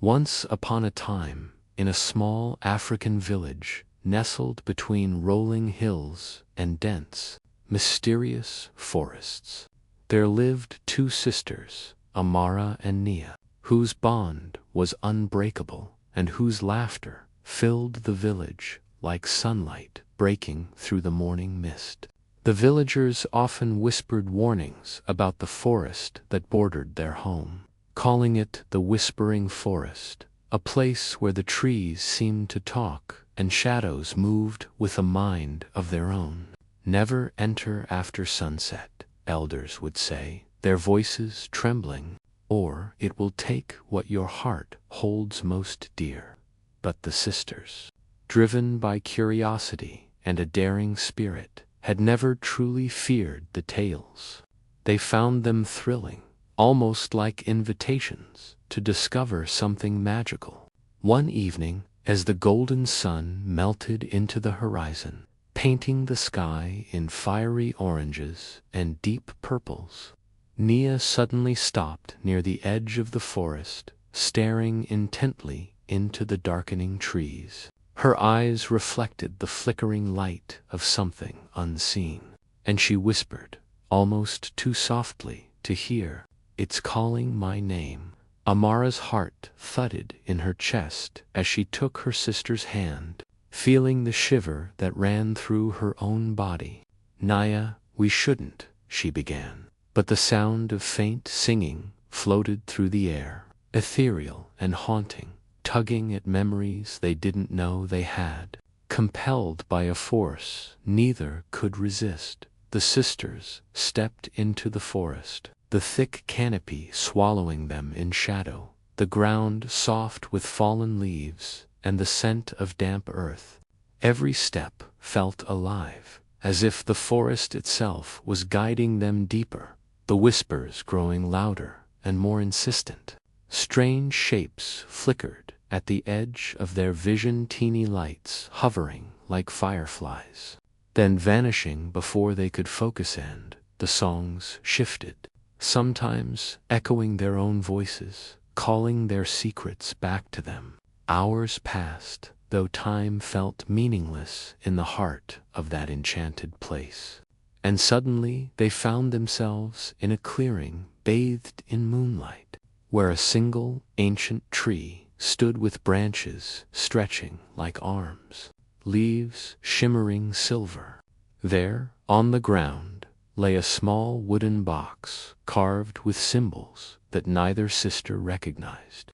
Once upon a time, in a small African village, nestled between rolling hills and dense, mysterious forests, there lived two sisters, Amara and Nia, whose bond was unbreakable and whose laughter filled the village like sunlight breaking through the morning mist. The villagers often whispered warnings about the forest that bordered their home, calling it the Whispering Forest, a place where the trees seemed to talk and shadows moved with a mind of their own. "Never enter after sunset," elders would say, their voices trembling, "or it will take what your heart holds most dear." But the sisters, driven by curiosity and a daring spirit, had never truly feared the tales. They found them thrilling, almost like invitations to discover something magical. One evening, as the golden sun melted into the horizon, painting the sky in fiery oranges and deep purples, Nia suddenly stopped near the edge of the forest, staring intently into the darkening trees. Her eyes reflected the flickering light of something unseen, and she whispered, almost too softly to hear, "It's calling my name." Amara's heart thudded in her chest as she took her sister's hand, feeling the shiver that ran through her own body. "Naya, we shouldn't," she began, but the sound of faint singing floated through the air, ethereal and haunting, tugging at memories they didn't know they had. Compelled by a force neither could resist, the sisters stepped into the forest, the thick canopy swallowing them in shadow, the ground soft with fallen leaves and the scent of damp earth. Every step felt alive, as if the forest itself was guiding them deeper, the whispers growing louder and more insistent. Strange shapes flickered at the edge of their vision, teeny lights hovering like fireflies, then vanishing before they could focus, and the songs shifted, sometimes echoing their own voices, calling their secrets back to them. Hours passed, though time felt meaningless in the heart of that enchanted place. And suddenly they found themselves in a clearing bathed in moonlight, where a single ancient tree stood with branches stretching like arms, leaves shimmering silver. There, on the ground, lay a small wooden box carved with symbols that neither sister recognized.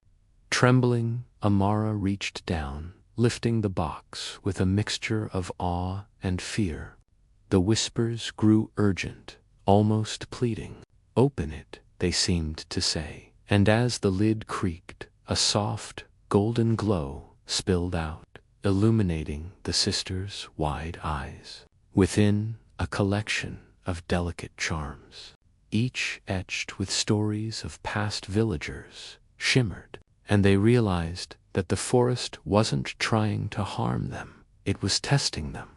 Trembling, Amara reached down, lifting the box with a mixture of awe and fear. The whispers grew urgent, almost pleading. "Open it," they seemed to say, and as the lid creaked, a soft, golden glow spilled out, illuminating the sisters' wide eyes. Within, a collection of delicate charms, each etched with stories of past villagers, shimmered, and they realized that the forest wasn't trying to harm them, it was testing them,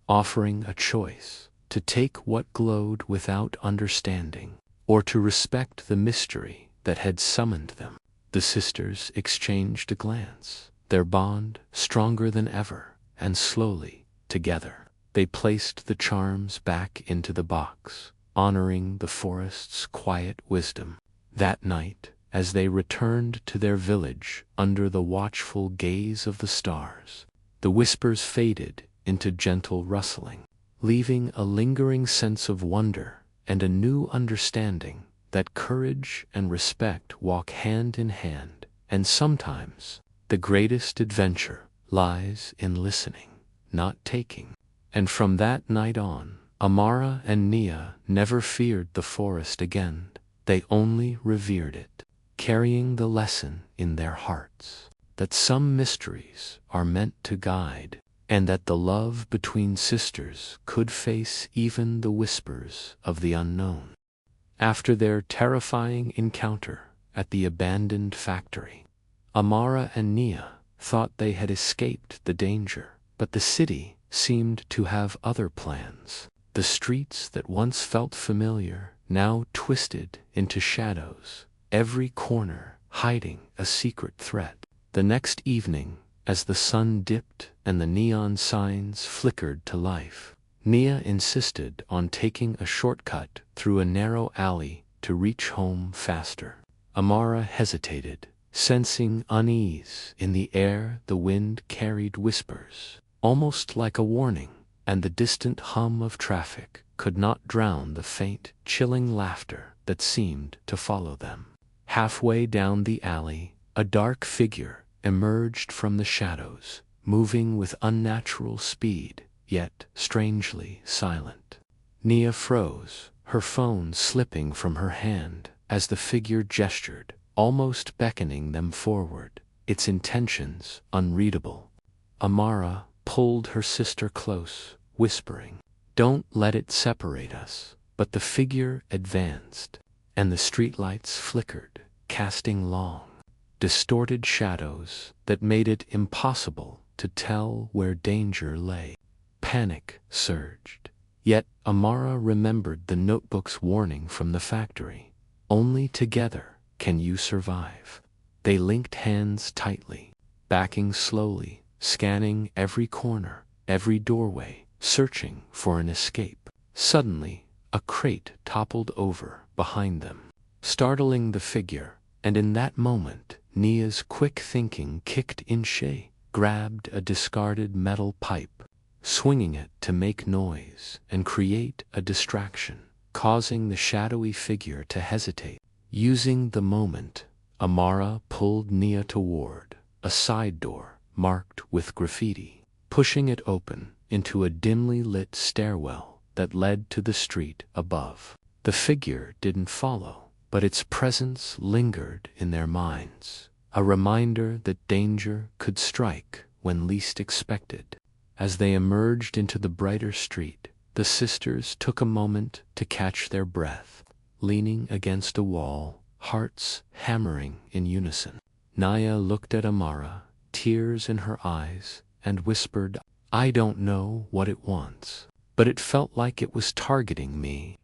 offering a choice: to take what glowed without understanding, or to respect the mystery that had summoned them. The sisters exchanged a glance, their bond stronger than ever, and slowly, together, they placed the charms back into the box, honoring the forest's quiet wisdom. That night, as they returned to their village under the watchful gaze of the stars, the whispers faded into gentle rustling, leaving a lingering sense of wonder and a new understanding that courage and respect walk hand in hand, and sometimes the greatest adventure lies in listening, not taking. And from that night on, Amara and Nia never feared the forest again, they only revered it, carrying the lesson in their hearts that some mysteries are meant to guide, and that the love between sisters could face even the whispers of the unknown. After their terrifying encounter at the abandoned factory, Amara and Nia thought they had escaped the danger, but the city seemed to have other plans. The streets that once felt familiar now twisted into shadows, every corner hiding a secret threat. The next evening, as the sun dipped and the neon signs flickered to life, Nia insisted on taking a shortcut through a narrow alley to reach home faster. Amara hesitated, sensing unease in the air. The wind carried whispers, almost like a warning, and the distant hum of traffic could not drown the faint, chilling laughter that seemed to follow them. Halfway down the alley, a dark figure emerged from the shadows, moving with unnatural speed, yet strangely silent. Nia froze, her phone slipping from her hand as the figure gestured, almost beckoning them forward, its intentions unreadable. Amara pulled her sister close, whispering, "Don't let it separate us." But the figure advanced, and the streetlights flickered, casting long, distorted shadows that made it impossible to tell where danger lay. Panic surged. Yet Amara remembered the notebook's warning from the factory. Only together can you survive. They linked hands tightly, backing slowly, scanning every corner, every doorway, searching for an escape. Suddenly, a crate toppled over behind them, startling the figure, and in that moment, Nia's quick thinking kicked in. She grabbed a discarded metal pipe, swinging it to make noise and create a distraction, causing the shadowy figure to hesitate. Using the moment, Amara pulled Nia toward a side door marked with graffiti, pushing it open into a dimly lit stairwell that led to the street above. The figure didn't follow, but its presence lingered in their minds, a reminder that danger could strike when least expected. As they emerged into the brighter street, the sisters took a moment to catch their breath, leaning against a wall, hearts hammering in unison. Nia looked at Amara, tears in her eyes, and whispered, "I don't know what it wants, but it felt like it was targeting me."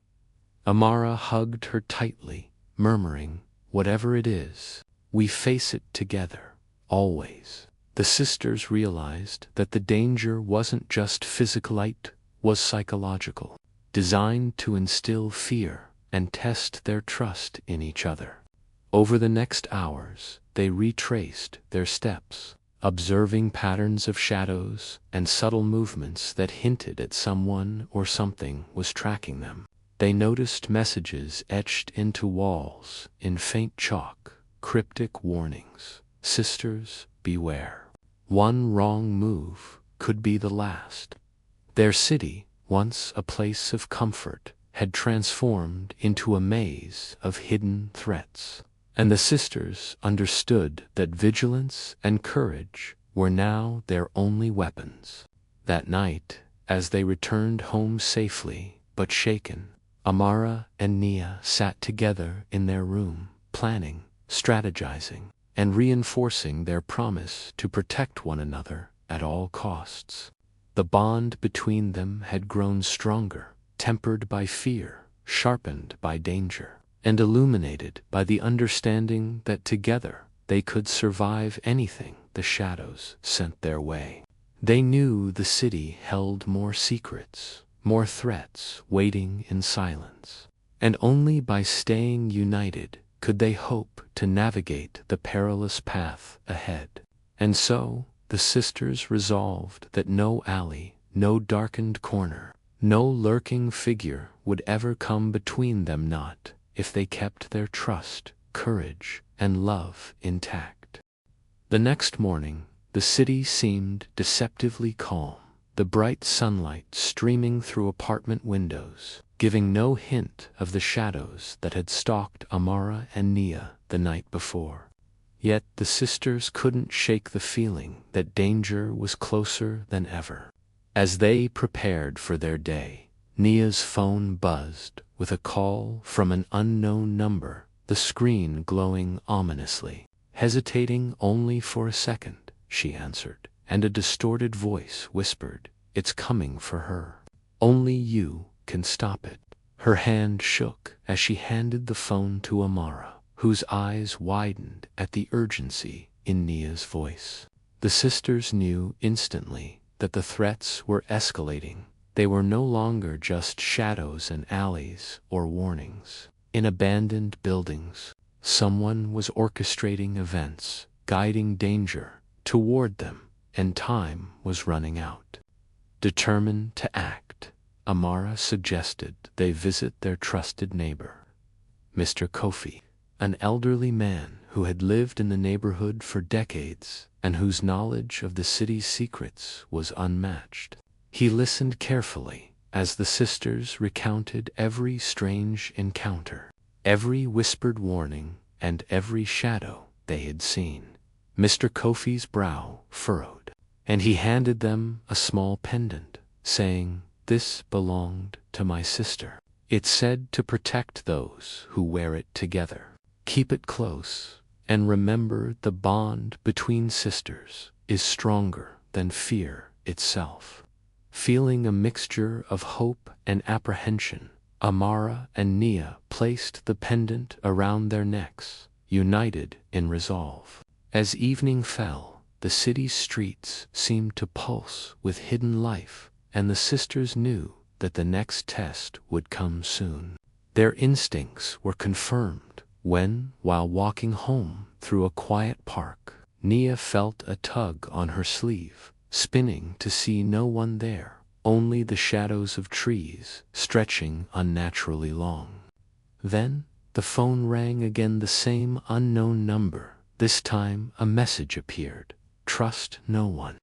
Amara hugged her tightly, murmuring, "Whatever it is, we face it together, always." The sisters realized that the danger wasn't just physical, it was psychological, designed to instill fear and test their trust in each other. Over the next hours, they retraced their steps, observing patterns of shadows and subtle movements that hinted at someone or something was tracking them. They noticed messages etched into walls in faint chalk, cryptic warnings. "Sisters, beware. One wrong move could be the last." Their city, once a place of comfort, had transformed into a maze of hidden threats, and the sisters understood that vigilance and courage were now their only weapons. That night, as they returned home safely but shaken, Amara and Nia sat together in their room, planning, strategizing, and reinforcing their promise to protect one another at all costs. The bond between them had grown stronger, tempered by fear, sharpened by danger, and illuminated by the understanding that together they could survive anything the shadows sent their way. They knew the city held more secrets, more threats waiting in silence, and only by staying united could they hope to navigate the perilous path ahead. And so, the sisters resolved that no alley, no darkened corner, no lurking figure would ever come between them, not if they kept their trust, courage, and love intact. The next morning, the city seemed deceptively calm, the bright sunlight streaming through apartment windows, giving no hint of the shadows that had stalked Amara and Nia the night before. Yet the sisters couldn't shake the feeling that danger was closer than ever. As they prepared for their day, Nia's phone buzzed with a call from an unknown number, the screen glowing ominously. Hesitating only for a second, she answered, and a distorted voice whispered, "It's coming for her. Only you can stop it." Her hand shook as she handed the phone to Amara, whose eyes widened at the urgency in Nia's voice. The sisters knew instantly that the threats were escalating. They were no longer just shadows in alleys or warnings. In abandoned buildings, someone was orchestrating events, guiding danger toward them, and time was running out. Determined to act, Amara suggested they visit their trusted neighbor, Mr. Kofi, an elderly man who had lived in the neighborhood for decades and whose knowledge of the city's secrets was unmatched. He listened carefully as the sisters recounted every strange encounter, every whispered warning, and every shadow they had seen. Mr. Kofi's brow furrowed, and he handed them a small pendant, saying, "This belonged to my sister. It's said to protect those who wear it together. Keep it close, and remember the bond between sisters is stronger than fear itself." Feeling a mixture of hope and apprehension, Amara and Nia placed the pendant around their necks, united in resolve. As evening fell, the city's streets seemed to pulse with hidden life, and the sisters knew that the next test would come soon. Their instincts were confirmed when, while walking home through a quiet park, Nia felt a tug on her sleeve, spinning to see no one there, only the shadows of trees stretching unnaturally long. Then the phone rang again, the same unknown number. This time a message appeared: "Trust no one.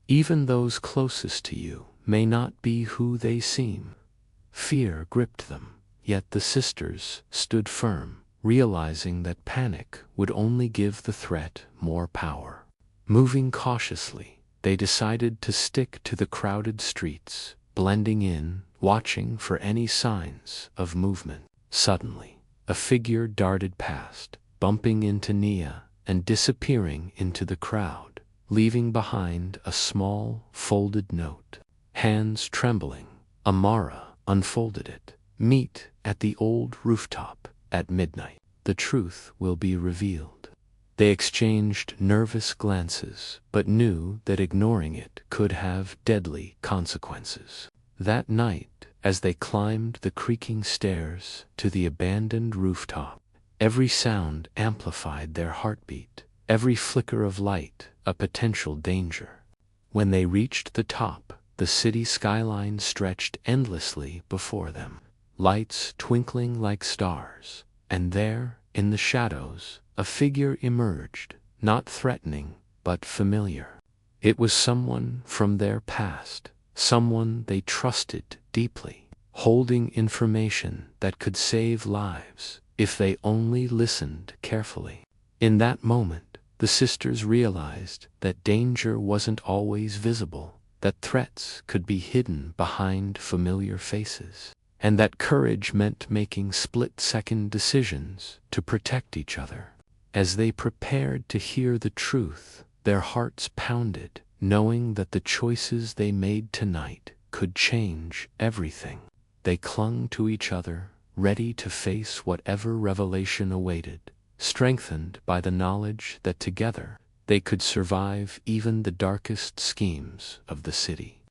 Even those closest to you may not be who they seem." Fear gripped them, yet the sisters stood firm, realizing that panic would only give the threat more power. Moving cautiously, they decided to stick to the crowded streets, blending in, watching for any signs of movement. Suddenly, a figure darted past, bumping into Nia and disappearing into the crowd, leaving behind a small, folded note. Hands trembling, Amara unfolded it. "Meet at the old rooftop at midnight. The truth will be revealed." They exchanged nervous glances, but knew that ignoring it could have deadly consequences. That night, as they climbed the creaking stairs to the abandoned rooftop, every sound amplified their heartbeat, every flicker of light a potential danger. When they reached the top, the city skyline stretched endlessly before them, lights twinkling like stars, and there, in the shadows, a figure emerged, not threatening, but familiar. It was someone from their past, someone they trusted deeply, holding information that could save lives if they only listened carefully. In that moment, the sisters realized that danger wasn't always visible, that threats could be hidden behind familiar faces, and that courage meant making split-second decisions to protect each other. As they prepared to hear the truth, their hearts pounded, knowing that the choices they made tonight could change everything. They clung to each other, ready to face whatever revelation awaited, strengthened by the knowledge that together they could survive even the darkest schemes of the city.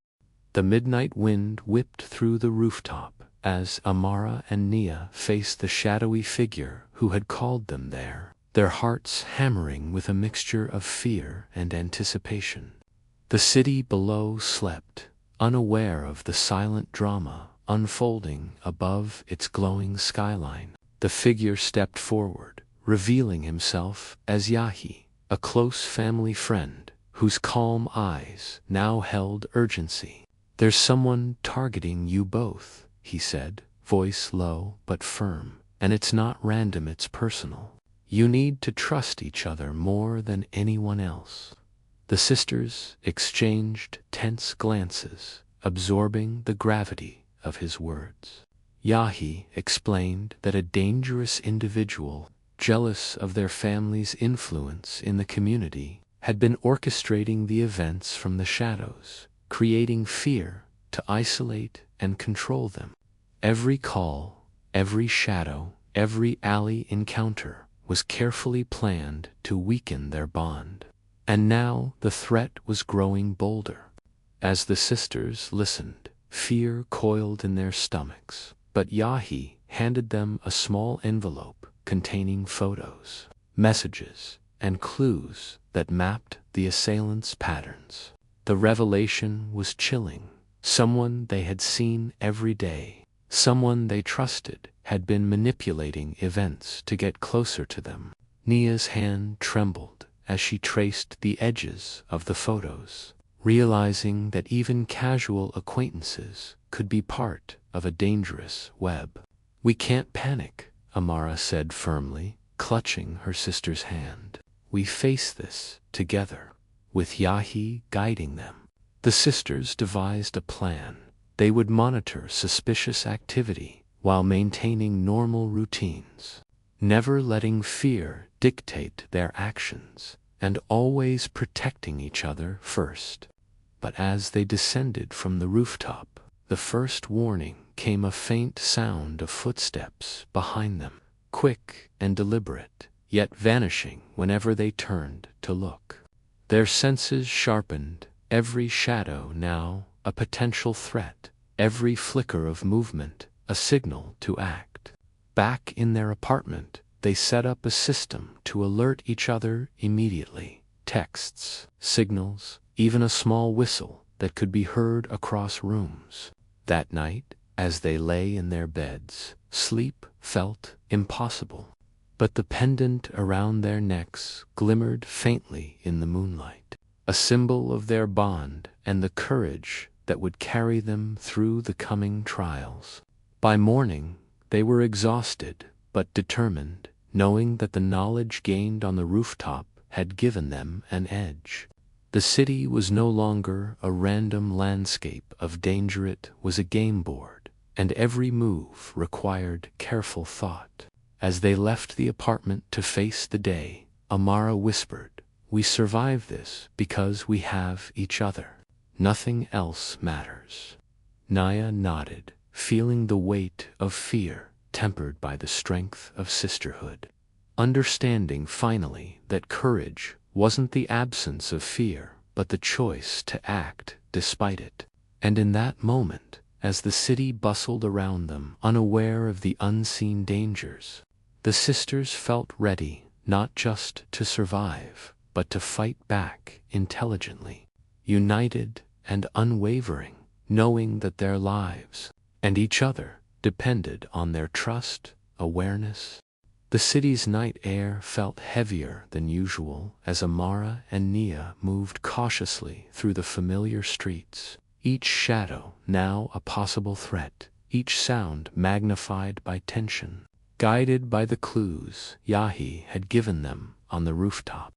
The midnight wind whipped through the rooftop as Amara and Nia faced the shadowy figure who had called them there, their hearts hammering with a mixture of fear and anticipation. The city below slept, unaware of the silent drama unfolding above its glowing skyline. The figure stepped forward, revealing himself as Yahi, a close family friend whose calm eyes now held urgency. "There's someone targeting you both," he said, voice low but firm, "and it's not random, it's personal. You need to trust each other more than anyone else." The sisters exchanged tense glances, absorbing the gravity of his words. Yahi explained that a dangerous individual, jealous of their family's influence in the community, had been orchestrating the events from the shadows, creating fear to isolate and control them. Every call, every shadow, every alley encounter was carefully planned to weaken their bond. And now the threat was growing bolder. As the sisters listened, fear coiled in their stomachs, but Yahi handed them a small envelope containing photos, messages, and clues that mapped the assailants' patterns. The revelation was chilling. Someone they had seen every day, someone they trusted, had been manipulating events to get closer to them. Nia's hand trembled as she traced the edges of the photos, realizing that even casual acquaintances could be part of a dangerous web. "We can't panic," Amara said firmly, clutching her sister's hand. "We face this together." With Yahi guiding them, the sisters devised a plan. They would monitor suspicious activity while maintaining normal routines, never letting fear dictate their actions, and always protecting each other first. But as they descended from the rooftop, the first warning came: a faint sound of footsteps behind them, quick and deliberate, yet vanishing whenever they turned to look. Their senses sharpened, every shadow now a potential threat, every flicker of movement a signal to act. Back in their apartment, they set up a system to alert each other immediately. Texts, signals, even a small whistle that could be heard across rooms. That night, as they lay in their beds, sleep felt impossible. But the pendant around their necks glimmered faintly in the moonlight, a symbol of their bond and the courage that would carry them through the coming trials. By morning, they were exhausted but determined, knowing that the knowledge gained on the rooftop had given them an edge. The city was no longer a random landscape of danger, it was a game board, and every move required careful thought. As they left the apartment to face the day, Amara whispered, "We survive this because we have each other. Nothing else matters." Nia nodded, feeling the weight of fear tempered by the strength of sisterhood, understanding finally that courage wasn't the absence of fear, but the choice to act despite it. And in that moment, as the city bustled around them, unaware of the unseen dangers, the sisters felt ready not just to survive, but to fight back intelligently, united and unwavering, knowing that their lives and each other depended on their trust, awareness. The city's night air felt heavier than usual as Amara and Nia moved cautiously through the familiar streets, each shadow now a possible threat, each sound magnified by tension. Guided by the clues Yahi had given them on the rooftop,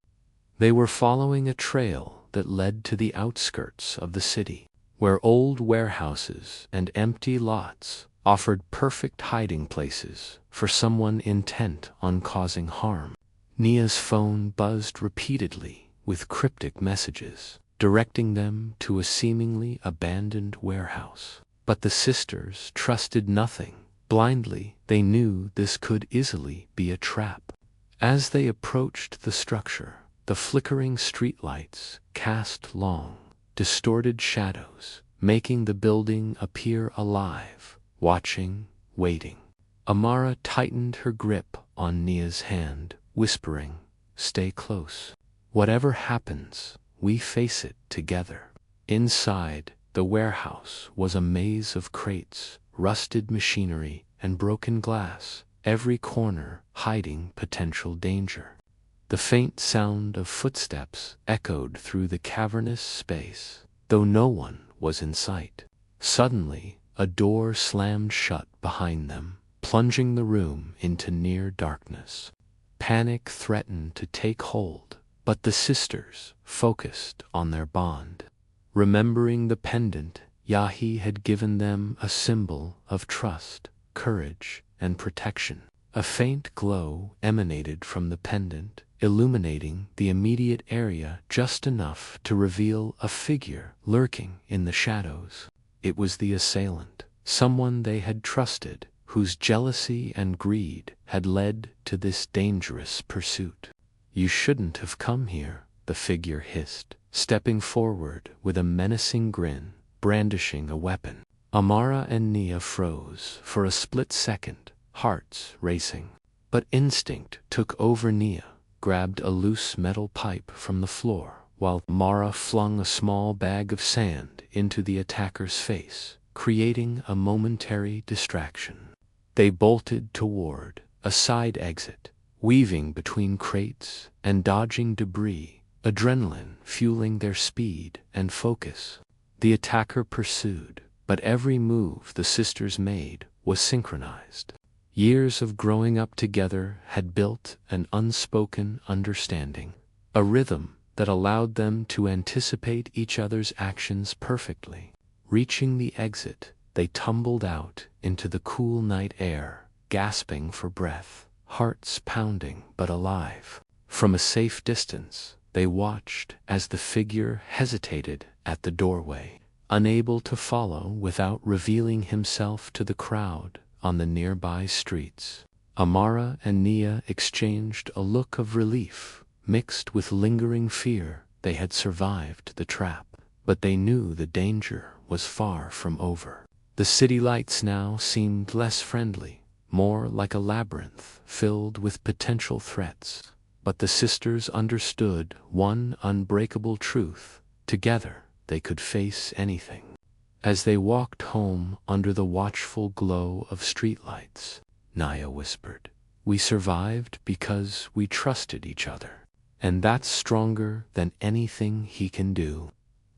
they were following a trail that led to the outskirts of the city, where old warehouses and empty lots offered perfect hiding places for someone intent on causing harm. Nia's phone buzzed repeatedly with cryptic messages, directing them to a seemingly abandoned warehouse. But the sisters trusted nothing. Blindly, they knew this could easily be a trap. As they approached the structure, the flickering streetlights cast long, distorted shadows, making the building appear alive, watching, waiting. Amara tightened her grip on Nia's hand, whispering, "Stay close. Whatever happens, we face it together." Inside, the warehouse was a maze of crates, rusted machinery, and broken glass, every corner hiding potential danger. The faint sound of footsteps echoed through the cavernous space, though no one was in sight. Suddenly, a door slammed shut behind them, plunging the room into near darkness. Panic threatened to take hold, but the sisters focused on their bond. Remembering the pendant Yahi had given them, a symbol of trust, courage, and protection. A faint glow emanated from the pendant, illuminating the immediate area just enough to reveal a figure lurking in the shadows. It was the assailant, someone they had trusted whose jealousy and greed had led to this dangerous pursuit. "You shouldn't have come here," the figure hissed, stepping forward with a menacing grin, brandishing a weapon. Amara and Nia froze for a split second, hearts racing. But instinct took over. Nia grabbed a loose metal pipe from the floor, while Amara flung a small bag of sand into the attacker's face, creating a momentary distraction. They bolted toward a side exit, weaving between crates and dodging debris, adrenaline fueling their speed and focus. The attacker pursued, but every move the sisters made was synchronized. Years of growing up together had built an unspoken understanding, a rhythm that allowed them to anticipate each other's actions perfectly. Reaching the exit, they tumbled out into the cool night air, gasping for breath, hearts pounding but alive. From a safe distance, they watched as the figure hesitated at the doorway, unable to follow without revealing himself to the crowd on the nearby streets. Amara and Nia exchanged a look of relief, mixed with lingering fear. They had survived the trap, but they knew the danger was far from over. The city lights now seemed less friendly, more like a labyrinth filled with potential threats. But the sisters understood one unbreakable truth: together they could face anything. As they walked home under the watchful glow of streetlights, Nia whispered, "We survived because we trusted each other. And that's stronger than anything he can do."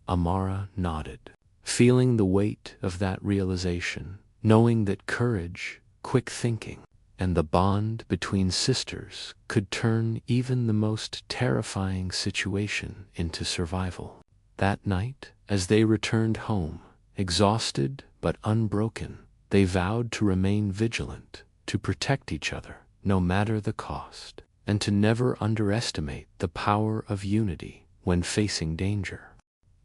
Amara nodded, feeling the weight of that realization, knowing that courage, quick thinking, and the bond between sisters could turn even the most terrifying situation into survival. That night, as they returned home, exhausted but unbroken, they vowed to remain vigilant, to protect each other, no matter the cost, and to never underestimate the power of unity when facing danger.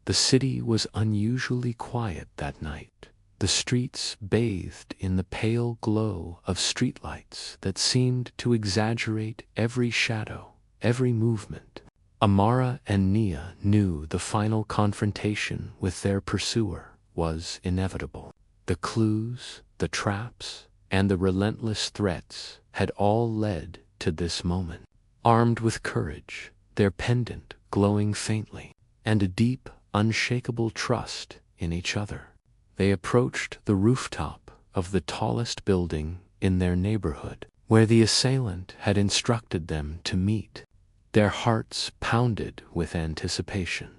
The city was unusually quiet that night, the streets bathed in the pale glow of streetlights that seemed to exaggerate every shadow, every movement. Amara and Nia knew the final confrontation with their pursuer was inevitable. The clues, the traps, and the relentless threats had all led to this moment. Armed with courage, their pendant glowing faintly, and a deep, unshakable trust in each other, they approached the rooftop of the tallest building in their neighborhood, where the assailant had instructed them to meet. Their hearts pounded with anticipation.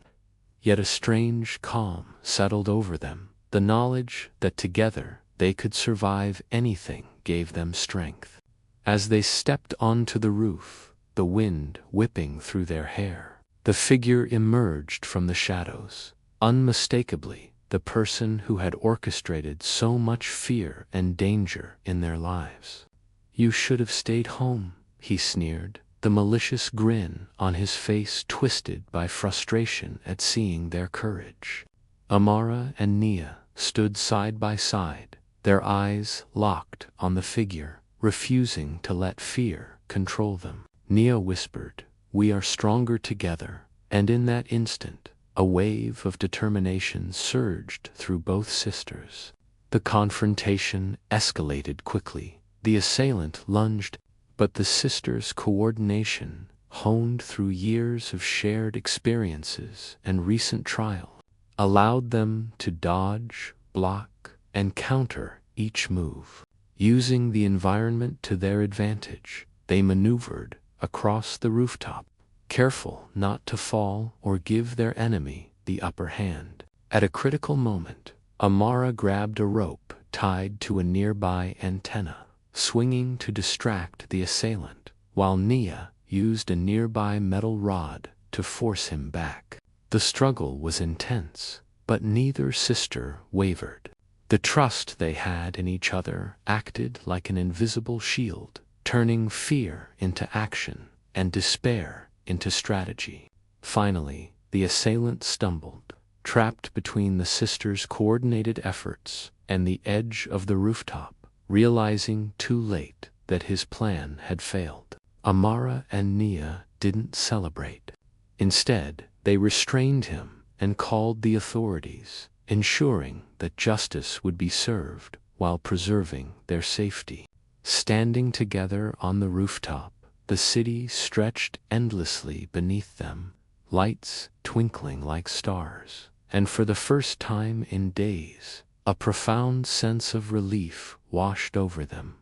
Yet a strange calm settled over them. The knowledge that together they could survive anything gave them strength. As they stepped onto the roof, the wind whipping through their hair, the figure emerged from the shadows, unmistakably the person who had orchestrated so much fear and danger in their lives. "You should have stayed home," he sneered, the malicious grin on his face twisted by frustration at seeing their courage. Amara and Nia stood side by side, their eyes locked on the figure, refusing to let fear control them. Nia whispered, "We are stronger together," and in that instant, a wave of determination surged through both sisters. The confrontation escalated quickly. The assailant lunged, but the sisters' coordination, honed through years of shared experiences and recent trial, allowed them to dodge, block, and counter each move. Using the environment to their advantage, they maneuvered across the rooftop, careful not to fall or give their enemy the upper hand. At a critical moment, Amara grabbed a rope tied to a nearby antenna, swinging to distract the assailant, while Nia used a nearby metal rod to force him back. The struggle was intense, but neither sister wavered. The trust they had in each other acted like an invisible shield, turning fear into action and despair into strategy. Finally, the assailant stumbled, trapped between the sisters' coordinated efforts and the edge of the rooftop, realizing too late that his plan had failed. Amara and Nia didn't celebrate. Instead, they restrained him and called the authorities, ensuring that justice would be served while preserving their safety. Standing together on the rooftop, the city stretched endlessly beneath them, lights twinkling like stars, and for the first time in days, a profound sense of relief washed over them.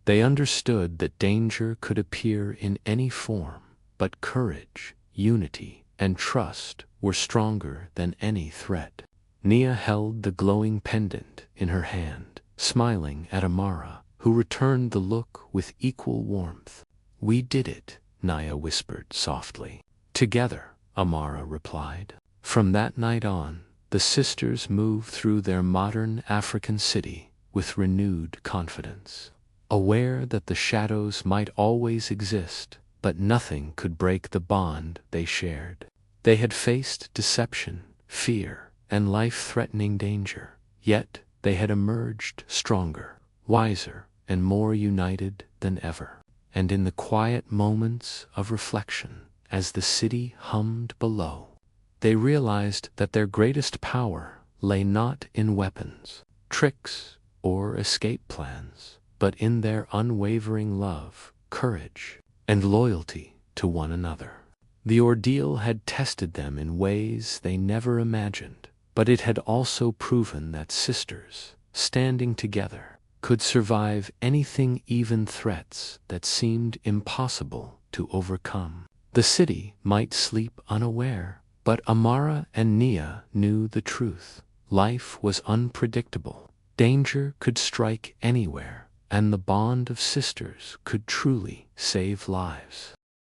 They understood that danger could appear in any form, but courage, unity, and trust were stronger than any threat. Nia held the glowing pendant in her hand, smiling at Amara, who returned the look with equal warmth. "We did it," Nia whispered softly. "Together," Amara replied. From that night on, the sisters moved through their modern African city with renewed confidence, aware that the shadows might always exist, but nothing could break the bond they shared. They had faced deception, fear, and life-threatening danger, yet they had emerged stronger, wiser, and more united than ever. And in the quiet moments of reflection, as the city hummed below, they realized that their greatest power lay not in weapons, tricks, or escape plans, but in their unwavering love, courage, and loyalty to one another. The ordeal had tested them in ways they never imagined, but it had also proven that sisters, standing together, could survive anything, even threats that seemed impossible to overcome. The city might sleep unaware, but Amara and Nia knew the truth. Life was unpredictable. Danger could strike anywhere, and the bond of sisters could truly save lives.